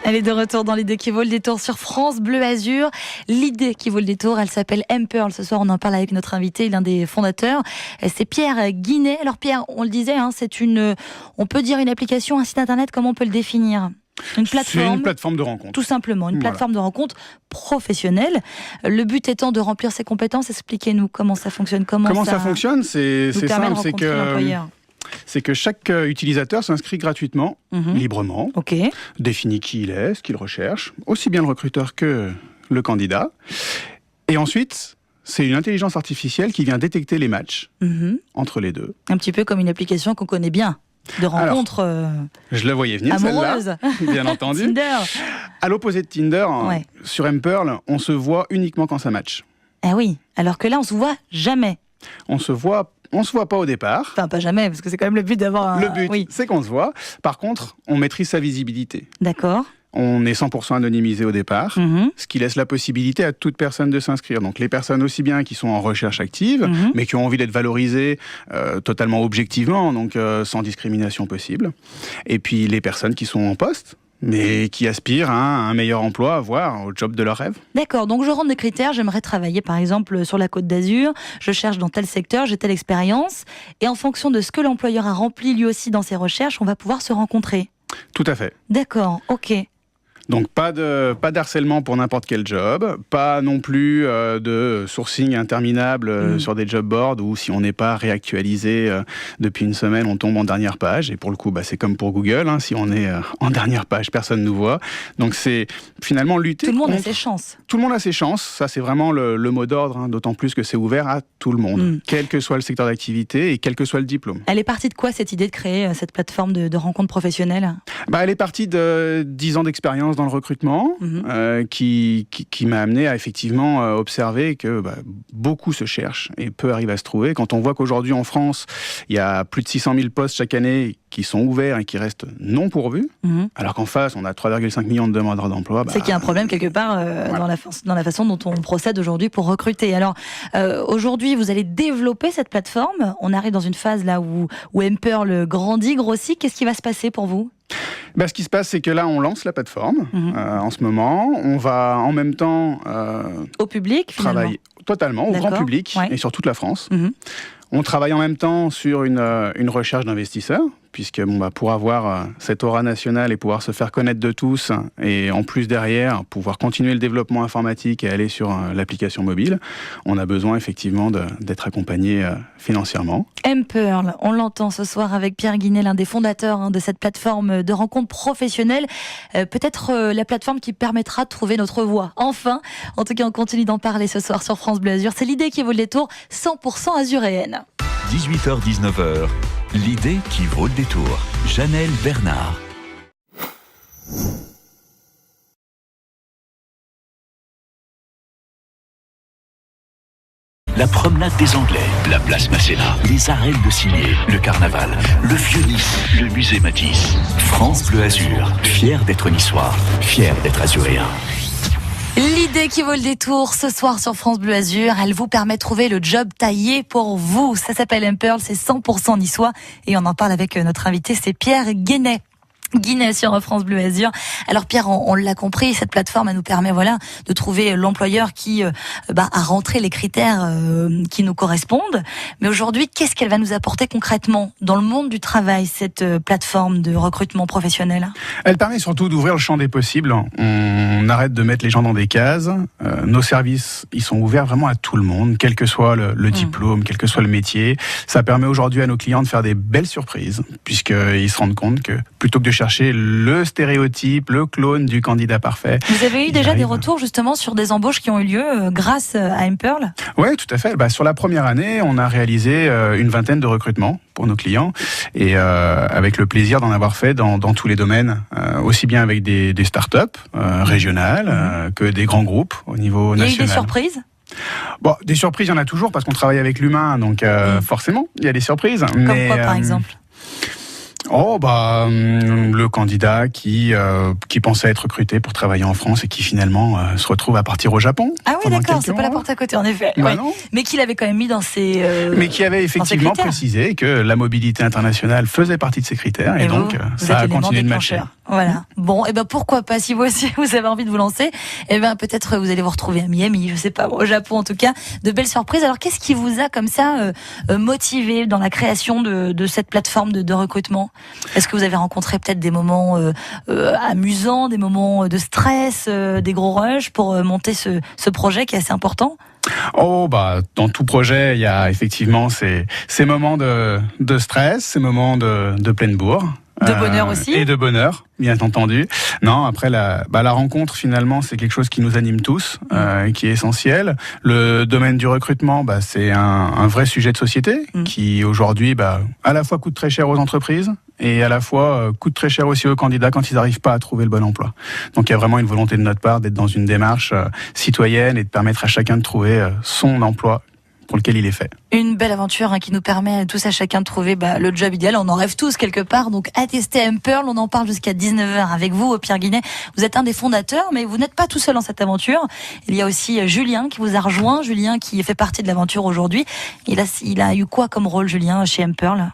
Elle est de retour dans l'idée qui vaut le détour sur France Bleu Azur. L'idée qui vaut le détour, elle s'appelle mPearl. Ce soir, on en parle avec notre invité, l'un des fondateurs. C'est Pierre Guinet. Alors Pierre, on le disait, c'est on peut dire une application, un site internet, comment on peut le définir ? Une plateforme. C'est une plateforme de rencontre. Tout simplement, une plateforme de rencontre professionnelle. Le but étant de remplir ses compétences. Expliquez-nous comment ça fonctionne. Comment ça fonctionne ? C'est simple, c'est que chaque utilisateur s'inscrit gratuitement, librement, définit qui il est, ce qu'il recherche, aussi bien le recruteur que le candidat. Et ensuite, c'est une intelligence artificielle qui vient détecter les matchs entre les deux. Un petit peu comme une application qu'on connaît bien. De rencontres je la voyais venir, celle-là, bien entendu. Tinder. À l'opposé de Tinder, sur mPearl, on se voit uniquement quand ça match. Ah oui, alors que là, on se voit jamais. On se voit pas au départ. Enfin, pas jamais, parce que c'est quand même le but d'avoir Le but, c'est qu'on se voit. Par contre, on maîtrise sa visibilité. D'accord. On est 100% anonymisé au départ, ce qui laisse la possibilité à toute personne de s'inscrire. Donc les personnes aussi bien qui sont en recherche active, mais qui ont envie d'être valorisées totalement objectivement, donc sans discrimination possible. Et puis les personnes qui sont en poste, mais qui aspirent à un meilleur emploi, voire au job de leur rêve. D'accord, donc je rentre des critères, j'aimerais travailler par exemple sur la Côte d'Azur, je cherche dans tel secteur, j'ai telle expérience, et en fonction de ce que l'employeur a rempli lui aussi dans ses recherches, on va pouvoir se rencontrer. Tout à fait. D'accord, ok. Donc pas d'harcèlement pour n'importe quel job, pas non plus de sourcing interminable sur des job boards où si on n'est pas réactualisé depuis une semaine, on tombe en dernière page. Et pour le coup, c'est comme pour Google, si on est en dernière page, personne ne nous voit. Donc c'est finalement lutter. Tout le monde a ses chances. Tout le monde a ses chances, ça c'est vraiment le mot d'ordre, d'autant plus que c'est ouvert à tout le monde, quel que soit le secteur d'activité et quel que soit le diplôme. Elle est partie de quoi cette idée de créer cette plateforme de rencontres professionnelles ? Elle est partie de 10 ans d'expérience dans le recrutement, qui m'a amené à effectivement observer que beaucoup se cherchent et peu arrivent à se trouver. Quand on voit qu'aujourd'hui en France, il y a plus de 600 000 postes chaque année qui sont ouverts et qui restent non pourvus, alors qu'en face, on a 3,5 millions de demandeurs d'emploi. C'est qu'il y a un problème quelque part dans la façon dont on procède aujourd'hui pour recruter. Alors, aujourd'hui, vous allez développer cette plateforme. On arrive dans une phase là où mPearl grandit, grossit. Qu'est-ce qui va se passer pour vous ? Ce qui se passe, c'est que là, on lance la plateforme en ce moment. On va en même temps au public, travailler totalement au grand public et sur toute la France. On travaille en même temps sur une recherche d'investisseurs, puisque pour avoir cette aura nationale et pouvoir se faire connaître de tous, et en plus derrière, pouvoir continuer le développement informatique et aller sur l'application mobile, on a besoin effectivement d'être accompagné financièrement. mPearl, on l'entend ce soir avec Pierre Guinet, l'un des fondateurs de cette plateforme de rencontres professionnelles. Peut-être la plateforme qui permettra de trouver notre voie. Enfin, en tout cas, on continue d'en parler ce soir sur France Bleu Azur. C'est l'idée qui vaut le détour, 100% azuréenne. 18h-19h, l'idée qui vaut le détour. Janelle Bernard. La promenade des Anglais, la place Masséna, les arènes de Cigné, le carnaval, le vieux Nice, le musée Matisse. France Bleu Azur, fier d'être niçois, fier d'être azuréen. L'idée qui vaut le détour ce soir sur France Bleu Azur, elle vous permet de trouver le job taillé pour vous. Ça s'appelle mPearl, c'est 100% niçois et on en parle avec notre invité, c'est Pierre Guinet sur France Bleu Azur. Alors Pierre, on l'a compris, cette plateforme elle nous permet de trouver l'employeur qui a rentré les critères qui nous correspondent. Mais aujourd'hui, qu'est-ce qu'elle va nous apporter concrètement dans le monde du travail, cette plateforme de recrutement professionnel ? Elle permet surtout d'ouvrir le champ des possibles. On arrête de mettre les gens dans des cases. Nos services, ils sont ouverts vraiment à tout le monde, quel que soit le diplôme, quel que soit le métier. Ça permet aujourd'hui à nos clients de faire des belles surprises, puisqu'ils se rendent compte que plutôt que de chercher le stéréotype, le clone du candidat parfait. Vous avez eu déjà des retours justement sur des embauches qui ont eu lieu grâce à mPearl ? Oui, tout à fait. Sur la première année, on a réalisé une vingtaine de recrutements pour nos clients et avec le plaisir d'en avoir fait dans tous les domaines, aussi bien avec des startups régionales que des grands groupes au niveau national. Il y a eu des surprises ? Des surprises, il y en a toujours parce qu'on travaille avec l'humain, donc forcément, il y a des surprises. Comme quoi, par exemple ? Le candidat qui pensait être recruté pour travailler en France et qui finalement se retrouve à partir au Japon. Ah oui, d'accord, c'est pas la porte à côté, en effet. Bah oui. non. Mais qu'il avait quand même mis dans ses mais qui avait effectivement précisé que la mobilité internationale faisait partie de ses critères et donc ça a continué de matcher. Voilà. Bon, et pourquoi pas, si vous aussi vous avez envie de vous lancer, peut-être vous allez vous retrouver à Miami, je sais pas, au Japon en tout cas, de belles surprises. Alors qu'est-ce qui vous a comme ça motivé dans la création de cette plateforme de recrutement? Est-ce que vous avez rencontré peut-être des moments amusants, des moments de stress, des gros rushs pour monter ce projet qui est assez important? Dans tout projet, il y a effectivement ces moments de stress, ces moments de pleine bourre. De bonheur aussi. Et de bonheur, bien entendu. Non, après la rencontre finalement, c'est quelque chose qui nous anime tous, qui est essentiel. Le domaine du recrutement, c'est un vrai sujet de société qui aujourd'hui, à la fois coûte très cher aux entreprises et à la fois coûte très cher aussi aux candidats quand ils n'arrivent pas à trouver le bon emploi. Donc il y a vraiment une volonté de notre part d'être dans une démarche citoyenne et de permettre à chacun de trouver son emploi pour lequel il est fait. Une belle aventure qui nous permet tous à chacun de trouver le job idéal. On en rêve tous quelque part. Donc à tester Mpearl, on en parle jusqu'à 19h avec vous, Pierre Guinet. Vous êtes un des fondateurs, mais vous n'êtes pas tout seul dans cette aventure. Il y a aussi Julien qui vous a rejoint. Julien qui fait partie de l'aventure aujourd'hui. Il a eu quoi comme rôle, Julien, chez Mpearl?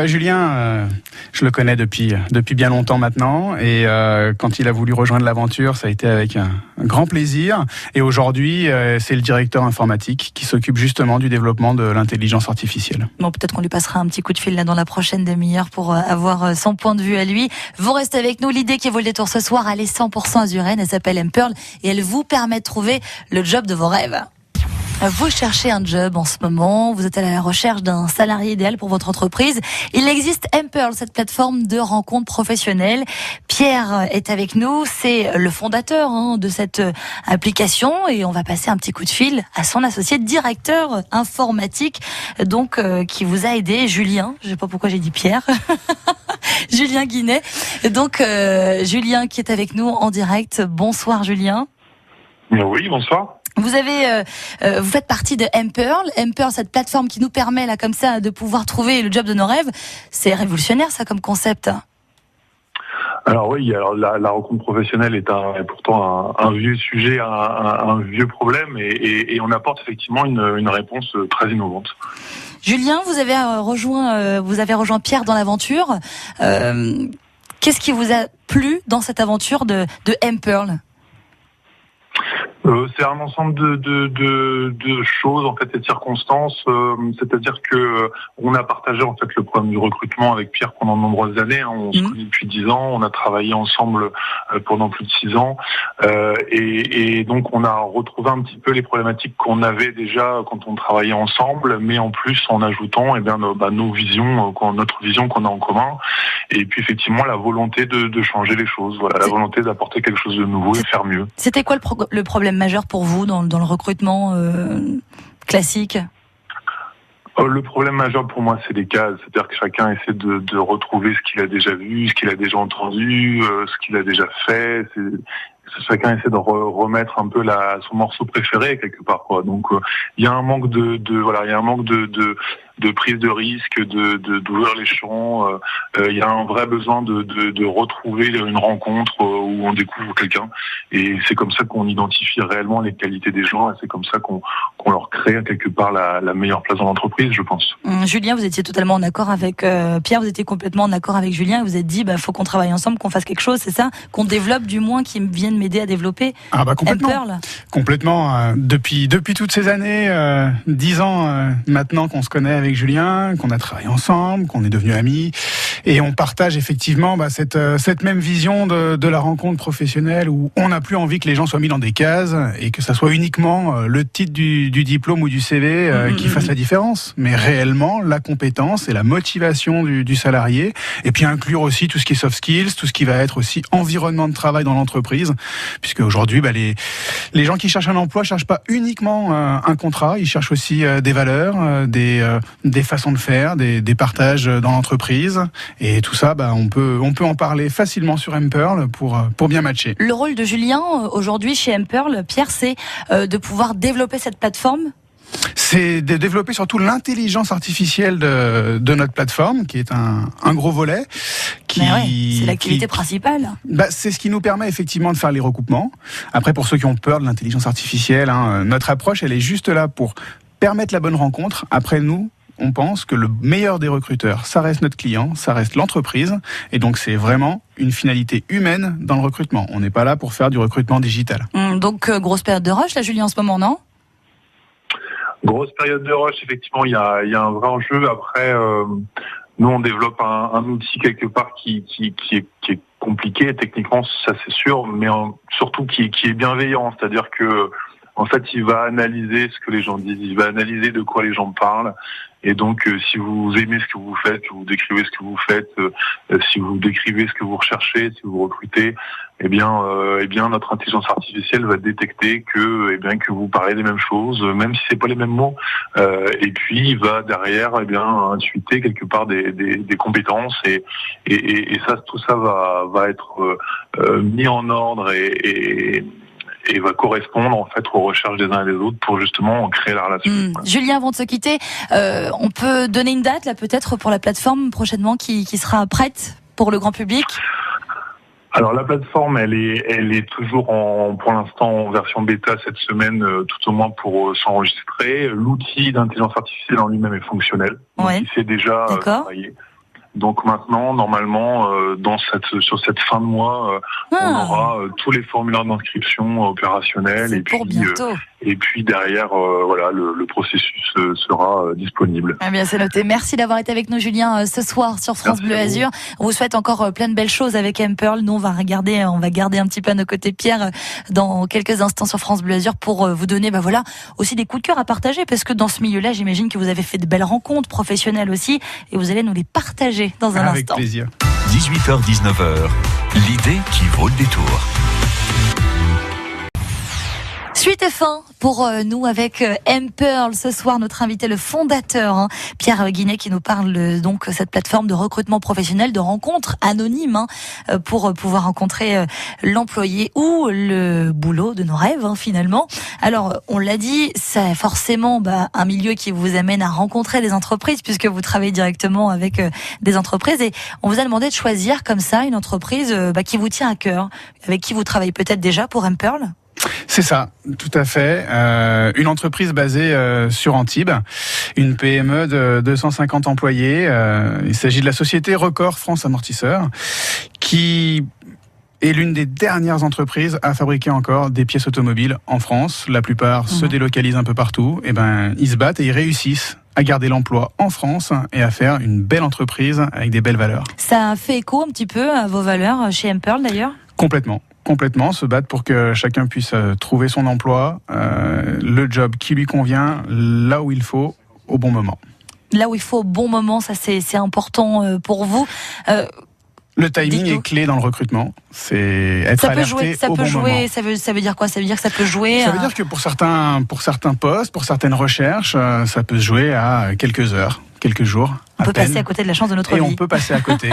Julien, je le connais depuis bien longtemps maintenant. Et quand il a voulu rejoindre l'aventure, ça a été avec un grand plaisir. Et aujourd'hui, c'est le directeur informatique qui s'occupe justement du développement de l'intelligence artificielle. Bon, peut-être qu'on lui passera un petit coup de fil là dans la prochaine demi-heure pour avoir son point de vue à lui. Vous restez avec nous. L'idée qui vaut le détour ce soir, elle est 100% azurienne. Elle s'appelle Mpearl et elle vous permet de trouver le job de vos rêves. Vous cherchez un job en ce moment, vous êtes à la recherche d'un salarié idéal pour votre entreprise. Il existe Mpearl, cette plateforme de rencontres professionnelles. Pierre est avec nous, c'est le fondateur de cette application et on va passer un petit coup de fil à son associé directeur informatique, donc qui vous a aidé, Julien. Je sais pas pourquoi j'ai dit Pierre. Julien Guinet. Donc Julien qui est avec nous en direct. Bonsoir Julien. Oui, bonsoir. Vous faites partie de Mpearl. Mpearl, cette plateforme qui nous permet là comme ça de pouvoir trouver le job de nos rêves. C'est révolutionnaire ça comme concept. Alors oui, la rencontre professionnelle est pourtant un vieux sujet, un vieux problème et on apporte effectivement une réponse très innovante. Julien, vous avez rejoint Pierre dans l'aventure. Qu'est-ce qui vous a plu dans cette aventure de Mpearl? C'est un ensemble de choses en fait et de circonstances. C'est-à-dire que on a partagé en fait le problème du recrutement avec Pierre pendant de nombreuses années. On se connaît depuis 10 ans. On a travaillé ensemble pendant plus de 6 ans. Et donc on a retrouvé un petit peu les problématiques qu'on avait déjà quand on travaillait ensemble, mais en plus en ajoutant nos visions, notre vision qu'on a en commun. Et puis effectivement la volonté de changer les choses. Voilà, la volonté d'apporter quelque chose de nouveau et faire mieux. C'était quoi le problème majeur pour vous dans le recrutement classique? Le problème majeur pour moi, c'est les cases. C'est-à-dire que chacun essaie de retrouver ce qu'il a déjà vu, ce qu'il a déjà entendu, ce qu'il a déjà fait. Chacun essaie de remettre un peu son morceau préféré quelque part, quoi. Donc il y a un manque de prise de risque, d'ouvrir les champs. Il y a un vrai besoin de retrouver une rencontre où on découvre quelqu'un. Et c'est comme ça qu'on identifie réellement les qualités des gens. Et c'est comme ça qu'on leur crée quelque part la meilleure place dans l'entreprise, je pense. Julien, vous étiez totalement en accord avec Pierre. Vous étiez complètement en accord avec Julien. Et vous êtes dit, faut qu'on travaille ensemble, qu'on fasse quelque chose. C'est ça, qu'on développe du moins, qui vienne m'aider à développer. Complètement. Depuis toutes ces années, 10 ans maintenant qu'on se connaît avec Julien, qu'on a travaillé ensemble, qu'on est devenus amis, et on partage effectivement cette même vision de la rencontre professionnelle où on n'a plus envie que les gens soient mis dans des cases et que ça soit uniquement le titre du diplôme ou du CV qui fasse la différence, mais réellement la compétence et la motivation du salarié, et puis inclure aussi tout ce qui est soft skills, tout ce qui va être aussi environnement de travail dans l'entreprise, puisque aujourd'hui les gens qui cherchent un emploi cherchent pas uniquement un contrat, ils cherchent aussi des valeurs, des façons de faire, des partages dans l'entreprise, et tout ça on peut en parler facilement sur Mpearl pour bien matcher. Le rôle de Julien aujourd'hui chez Mpearl, Pierre, c'est de pouvoir développer cette plateforme C'est de développer surtout l'intelligence artificielle de notre plateforme, qui est un gros volet. C'est l'activité principale. C'est ce qui nous permet effectivement de faire les recoupements. Après, pour ceux qui ont peur de l'intelligence artificielle, notre approche, elle est juste là pour permettre la bonne rencontre. Après, nous, on pense que le meilleur des recruteurs, ça reste notre client, ça reste l'entreprise. Et donc, c'est vraiment une finalité humaine dans le recrutement. On n'est pas là pour faire du recrutement digital. Donc, grosse période de rush, là, Julien, en ce moment, non ? Grosse période de rush, effectivement, il y a un vrai enjeu. Après, nous, on développe un outil quelque part qui est compliqué, techniquement, ça c'est sûr, mais surtout qui est bienveillant. C'est-à-dire que, en fait, il va analyser ce que les gens disent, il va analyser de quoi les gens parlent. Et donc, si vous aimez ce que vous faites, vous décrivez ce que vous faites, si vous décrivez ce que vous recherchez, si vous recrutez, eh bien, notre intelligence artificielle va détecter que vous parlez des mêmes choses, même si c'est pas les mêmes mots. Et puis, il va derrière, intuiter quelque part des compétences et ça, tout ça va être mis en ordre et va correspondre en fait aux recherches des uns et des autres pour justement créer la relation. Julien, avant de se quitter, on peut donner une date là peut-être pour la plateforme prochainement qui sera prête pour le grand public? Alors la plateforme, elle est toujours pour l'instant en version bêta cette semaine, tout au moins pour s'enregistrer. L'outil d'intelligence artificielle en lui-même est fonctionnel, donc il s'est déjà travaillé. Donc maintenant, normalement, sur cette fin de mois, on aura tous les formulaires d'inscription opérationnels et puis derrière, le processus sera disponible. Eh bien, c'est noté. Merci d'avoir été avec nous, Julien, ce soir sur France Bleu Azur. On vous souhaite encore plein de belles choses avec Impearl. Nous, on va garder un petit peu à nos côtés Pierre dans quelques instants sur France Bleu Azur pour vous donner, aussi des coups de cœur à partager, parce que dans ce milieu-là, j'imagine que vous avez fait de belles rencontres professionnelles aussi, et vous allez nous les partager dans un instant. Avec plaisir. 18h-19h, l'idée qui vaut le détour. Suite et fin pour nous avec Impearl. Ce soir, notre invité, le fondateur, Pierre Guinet, qui nous parle donc cette plateforme de recrutement professionnel, de rencontres anonymes pour pouvoir rencontrer l'employé ou le boulot de nos rêves finalement. Alors, on l'a dit, c'est forcément un milieu qui vous amène à rencontrer des entreprises puisque vous travaillez directement avec des entreprises et on vous a demandé de choisir comme ça une entreprise qui vous tient à cœur, avec qui vous travaillez peut-être déjà pour Impearl. C'est ça, tout à fait. Une entreprise basée sur Antibes, une PME de 250 employés. Il s'agit de la société Record France Amortisseurs, qui est l'une des dernières entreprises à fabriquer encore des pièces automobiles en France. La plupart se délocalisent un peu partout. Et ils se battent et ils réussissent à garder l'emploi en France et à faire une belle entreprise avec des belles valeurs. Ça fait écho un petit peu à vos valeurs chez Impearl d'ailleurs ? Complètement, se battre pour que chacun puisse trouver son emploi, le job qui lui convient, là où il faut, au bon moment. Là où il faut, au bon moment, ça c'est important pour vous. Le timing est clé dans le recrutement. C'est être alerté au bon moment. Ça veut dire quoi ? Ça veut dire que ça peut jouer. Ça veut dire que pour certains postes, pour certaines recherches, ça peut se jouer à quelques heures, quelques jours. On peut passer à côté de la chance de notre vie. Et on peut passer à côté.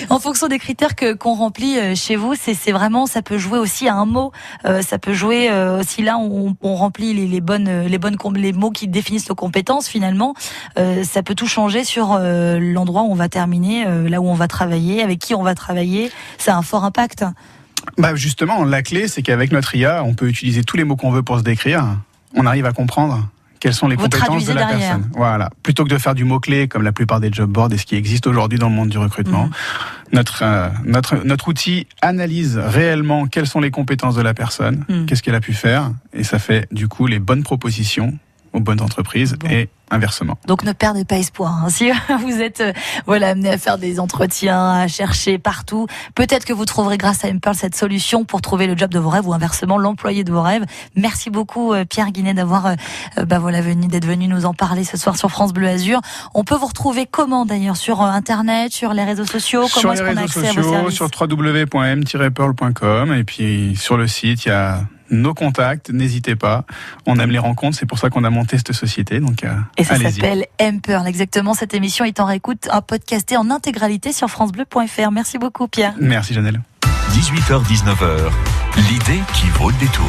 En fonction des critères qu'on remplit chez vous, c'est vraiment, ça peut jouer aussi à un mot. Ça peut jouer si là on remplit les mots qui définissent nos compétences finalement. Ça peut tout changer sur l'endroit où on va terminer, là où on va travailler, avec qui on va travailler. Ça a un fort impact. Justement, la clé, c'est qu'avec notre IA, on peut utiliser tous les mots qu'on veut pour se décrire. On arrive à comprendre quelles sont les compétences de la personne. Voilà. Plutôt que de faire du mot-clé, comme la plupart des job boards et ce qui existe aujourd'hui dans le monde du recrutement, notre outil analyse réellement quelles sont les compétences de la personne, qu'est-ce qu'elle a pu faire, et ça fait du coup les bonnes propositions aux bonnes entreprises et inversement. Donc ne perdez pas espoir. Si vous êtes amené à faire des entretiens, à chercher partout, peut-être que vous trouverez grâce à Impearl cette solution pour trouver le job de vos rêves ou inversement l'employé de vos rêves. Merci beaucoup Pierre Guinet d'être venu nous en parler ce soir sur France Bleu Azur. On peut vous retrouver comment d'ailleurs sur internet, sur les réseaux sociaux? Comment est-ce qu'on a accès à vos services? Sur www.m-pearl.com et puis sur le site il y a nos contacts, n'hésitez pas. On aime les rencontres, c'est pour ça qu'on a monté cette société. Donc, et ça s'appelle Impearl, exactement. Cette émission est en réécoute, podcastée en intégralité sur francebleu.fr. Merci beaucoup Pierre. Merci Janelle. 18h-19h, l'idée qui vaut le détour.